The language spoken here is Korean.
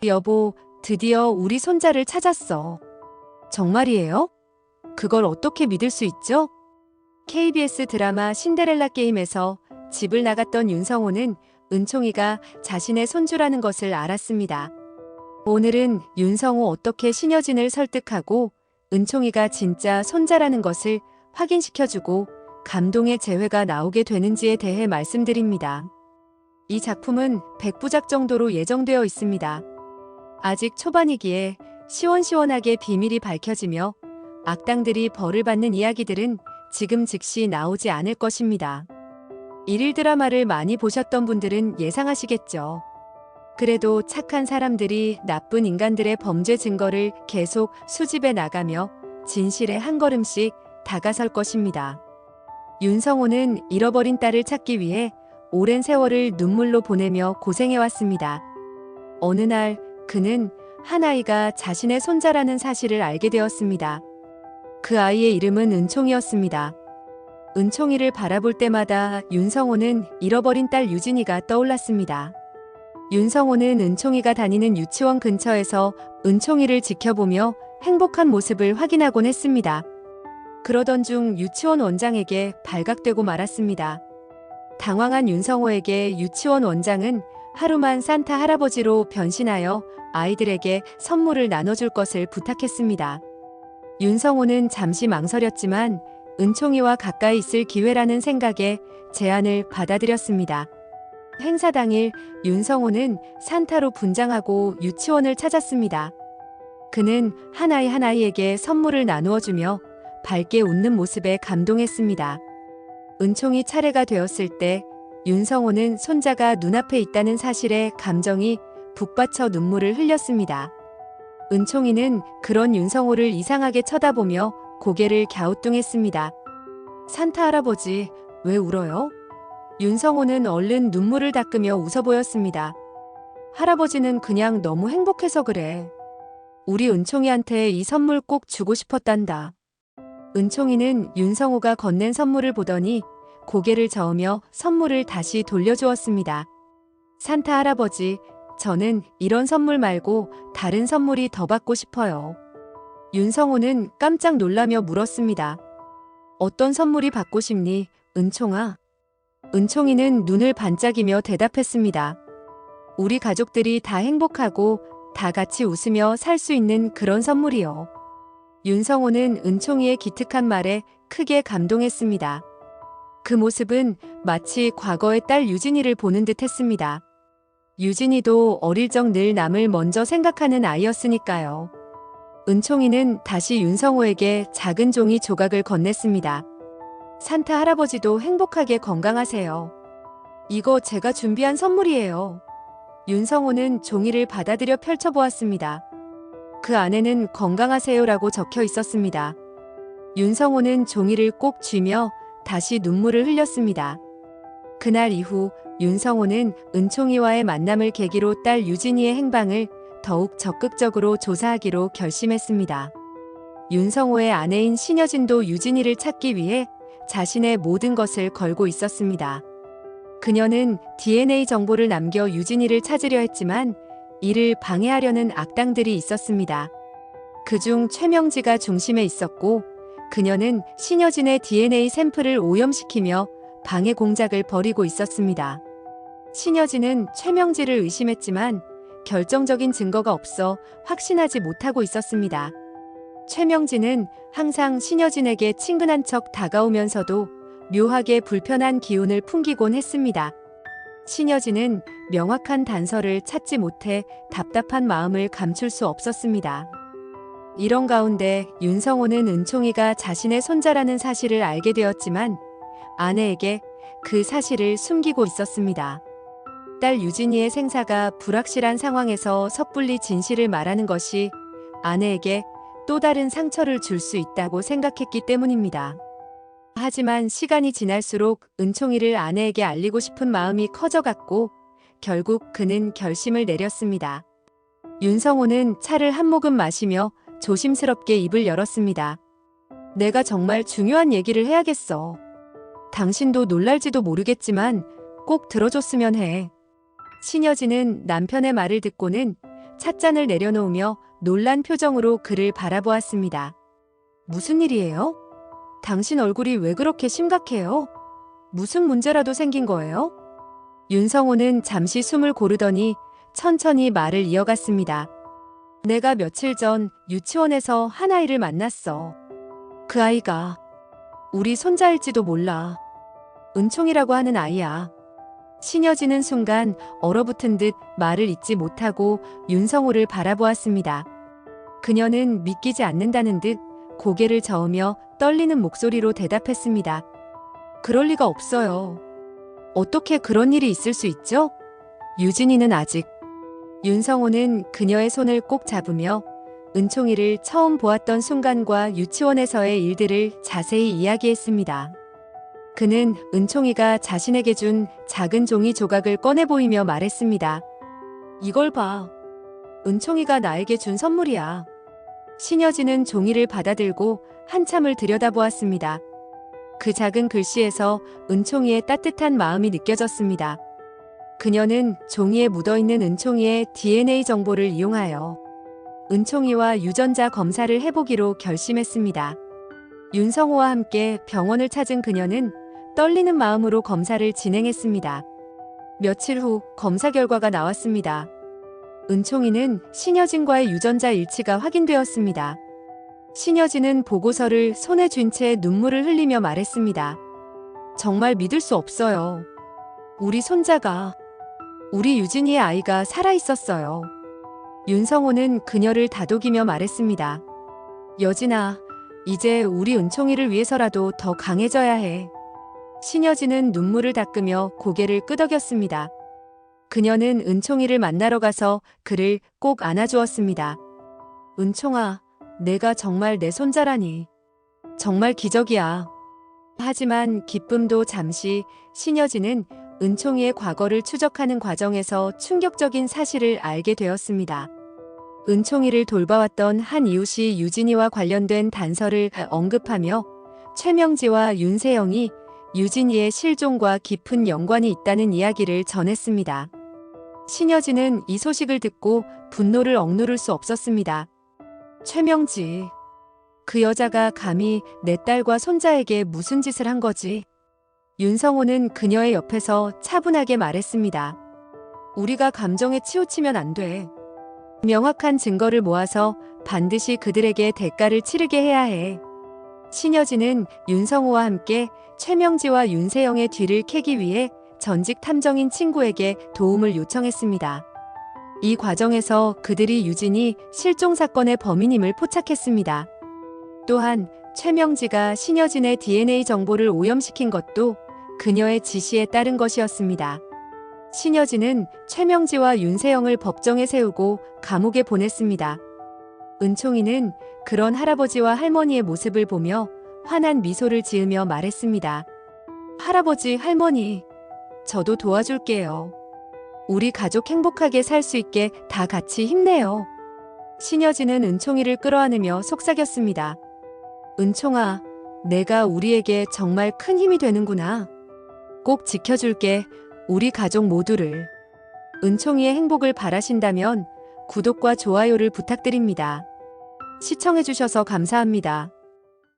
여보, 드디어 우리 손자를 찾았어. 정말이에요? 그걸 어떻게 믿을 수 있죠? KBS 드라마 신데렐라 게임에서 집을 나갔던 윤성호는 은총이가 자신의 손주라는 것을 알았습니다. 오늘은 윤성호 어떻게 신여진을 설득하고 은총이가 진짜 손자라는 것을 확인시켜주고 감동의 재회가 나오게 되는지에 대해 말씀드립니다. 이 작품은 100부작 정도로 예정되어 있습니다. 아직 초반이기에 시원시원하게 비밀이 밝혀지며 악당들이 벌을 받는 이야기들은 지금 즉시 나오지 않을 것입니다. 일일 드라마를 많이 보셨던 분들은 예상하시겠죠. 그래도 착한 사람들이 나쁜 인간들의 범죄 증거를 계속 수집해 나가며 진실에 한 걸음씩 다가설 것입니다. 윤성호는 잃어버린 딸을 찾기 위해 오랜 세월을 눈물로 보내며 고생해왔습니다. 어느 날 그는 한 아이가 자신의 손자라는 사실을 알게 되었습니다. 그 아이의 이름은 은총이었습니다. 은총이를 바라볼 때마다 윤성호는 잃어버린 딸 유진이가 떠올랐습니다. 윤성호는 은총이가 다니는 유치원 근처에서 은총이를 지켜보며 행복한 모습을 확인하곤 했습니다. 그러던 중 유치원 원장에게 발각되고 말았습니다. 당황한 윤성호에게 유치원 원장은 하루만 산타 할아버지로 변신하여 아이들에게 선물을 나눠줄 것을 부탁했습니다. 윤성호는 잠시 망설였지만 은총이와 가까이 있을 기회라는 생각에 제안을 받아들였습니다. 행사 당일 윤성호는 산타로 분장하고 유치원을 찾았습니다. 그는 한 아이 한 아이에게 선물을 나누어주며 밝게 웃는 모습에 감동했습니다. 은총이 차례가 되었을 때 윤성호는 손자가 눈앞에 있다는 사실에 감정이 북받쳐 눈물을 흘렸습니다. 은총이는 그런 윤성호를 이상하게 쳐다보며 고개를 갸우뚱했습니다. 산타 할아버지, 왜 울어요? 윤성호는 얼른 눈물을 닦으며 웃어 보였습니다. 할아버지는 그냥 너무 행복해서 그래. 우리 은총이한테 이 선물 꼭 주고 싶었단다. 은총이는 윤성호가 건넨 선물을 보더니 고개를 저으며 선물을 다시 돌려주었습니다. 산타 할아버지, 저는 이런 선물 말고 다른 선물이 더 받고 싶어요. 윤성호는 깜짝 놀라며 물었습니다. 어떤 선물이 받고 싶니, 은총아? 은총이는 눈을 반짝이며 대답했습니다. 우리 가족들이 다 행복하고 다 같이 웃으며 살 수 있는 그런 선물이요. 윤성호는 은총이의 기특한 말에 크게 감동했습니다. 그 모습은 마치 과거의 딸 유진이를 보는 듯 했습니다. 유진이도 어릴 적 늘 남을 먼저 생각하는 아이였으니까요. 은총이는 다시 윤성호에게 작은 종이 조각을 건넸습니다. 산타 할아버지도 행복하게 건강하세요. 이거 제가 준비한 선물이에요. 윤성호는 종이를 받아들여 펼쳐보았습니다. 그 안에는 건강하세요라고 적혀 있었습니다. 윤성호는 종이를 꼭 쥐며 다시 눈물을 흘렸습니다. 그날 이후 윤성호는 은총이와의 만남을 계기로 딸 유진이의 행방을 더욱 적극적으로 조사하기로 결심했습니다. 윤성호의 아내인 신여진도 유진이를 찾기 위해 자신의 모든 것을 걸고 있었습니다. 그녀는 DNA 정보를 남겨 유진이를 찾으려 했지만 이를 방해하려는 악당들이 있었습니다. 그중 최명지가 중심에 있었고 그녀는 신여진의 DNA 샘플을 오염시키며 방해 공작을 벌이고 있었습니다. 신여진은 최명지를 의심했지만 결정적인 증거가 없어 확신하지 못하고 있었습니다. 최명지는 항상 신여진에게 친근한 척 다가오면서도 묘하게 불편한 기운을 풍기곤 했습니다. 신여진은 명확한 단서를 찾지 못해 답답한 마음을 감출 수 없었습니다. 이런 가운데 윤성호는 은총이가 자신의 손자라는 사실을 알게 되었지만 아내에게 그 사실을 숨기고 있었습니다. 딸 유진이의 생사가 불확실한 상황에서 섣불리 진실을 말하는 것이 아내에게 또 다른 상처를 줄 수 있다고 생각했기 때문입니다. 하지만 시간이 지날수록 은총이를 아내에게 알리고 싶은 마음이 커져갔고 결국 그는 결심을 내렸습니다. 윤성호는 차를 한 모금 마시며 조심스럽게 입을 열었습니다. 내가 정말 중요한 얘기를 해야겠어. 당신도 놀랄지도 모르겠지만 꼭 들어줬으면 해. 신여진은 남편의 말을 듣고는 찻잔을 내려놓으며 놀란 표정으로 그를 바라보았습니다. 무슨 일이에요? 당신 얼굴이 왜 그렇게 심각해요? 무슨 문제라도 생긴 거예요? 윤성호는 잠시 숨을 고르더니 천천히 말을 이어갔습니다. 내가 며칠 전 유치원에서 한 아이를 만났어. 그 아이가 우리 손자일지도 몰라. 은총이라고 하는 아이야. 신여진은 순간 얼어붙은 듯 말을 잇지 못하고 윤성호를 바라보았습니다. 그녀는 믿기지 않는다는 듯 고개를 저으며 떨리는 목소리로 대답했습니다. 그럴 리가 없어요. 어떻게 그런 일이 있을 수 있죠? 유진이는 아직. 윤성호는 그녀의 손을 꼭 잡으며 은총이를 처음 보았던 순간과 유치원에서의 일들을 자세히 이야기했습니다. 그는 은총이가 자신에게 준 작은 종이 조각을 꺼내 보이며 말했습니다. 이걸 봐. 은총이가 나에게 준 선물이야. 신여진은 종이를 받아들고 한참을 들여다보았습니다. 그 작은 글씨에서 은총이의 따뜻한 마음이 느껴졌습니다. 그녀는 종이에 묻어있는 은총이의 DNA 정보를 이용하여 은총이와 유전자 검사를 해보기로 결심했습니다. 윤성호와 함께 병원을 찾은 그녀는 떨리는 마음으로 검사를 진행했습니다. 며칠 후 검사 결과가 나왔습니다. 은총이는 신여진과의 유전자 일치가 확인되었습니다. 신여진은 보고서를 손에 쥔 채 눈물을 흘리며 말했습니다. 정말 믿을 수 없어요. 우리 손자가, 우리 유진이의 아이가 살아있었어요. 윤성호는 그녀를 다독이며 말했습니다. 여진아, 이제 우리 은총이를 위해서라도 더 강해져야 해. 신여진은 눈물을 닦으며 고개를 끄덕였습니다. 그녀는 은총이를 만나러 가서 그를 꼭 안아주었습니다. 은총아, 내가 정말 내 손자라니. 정말 기적이야. 하지만 기쁨도 잠시. 신여진은 은총이의 과거를 추적하는 과정에서 충격적인 사실을 알게 되었습니다. 은총이를 돌봐왔던 한 이웃이 유진이와 관련된 단서를 언급하며 최명지와 윤세영이 유진이의 실종과 깊은 연관이 있다는 이야기를 전했습니다. 신여진은 이 소식을 듣고 분노를 억누를 수 없었습니다. 최명지, 그 여자가 감히 내 딸과 손자에게 무슨 짓을 한 거지? 윤성호는 그녀의 옆에서 차분하게 말했습니다. 우리가 감정에 치우치면 안 돼. 명확한 증거를 모아서 반드시 그들에게 대가를 치르게 해야 해. 신여진은 윤성호와 함께 최명지와 윤세영의 뒤를 캐기 위해 전직 탐정인 친구에게 도움을 요청했습니다. 이 과정에서 그들이 유진이 실종 사건의 범인임을 포착했습니다. 또한 최명지가 신여진의 DNA 정보를 오염시킨 것도 그녀의 지시에 따른 것이었습니다. 신여진은 최명지와 윤세영을 법정에 세우고 감옥에 보냈습니다. 은총이는 그런 할아버지와 할머니의 모습을 보며 환한 미소를 지으며 말했습니다. 할아버지, 할머니, 저도 도와줄게요. 우리 가족 행복하게 살 수 있게 다 같이 힘내요. 신여진은 은총이를 끌어안으며 속삭였습니다. 은총아, 내가 우리에게 정말 큰 힘이 되는구나. 꼭 지켜줄게, 우리 가족 모두를. 은총이의 행복을 바라신다면 구독과 좋아요를 부탁드립니다. 시청해주셔서 감사합니다.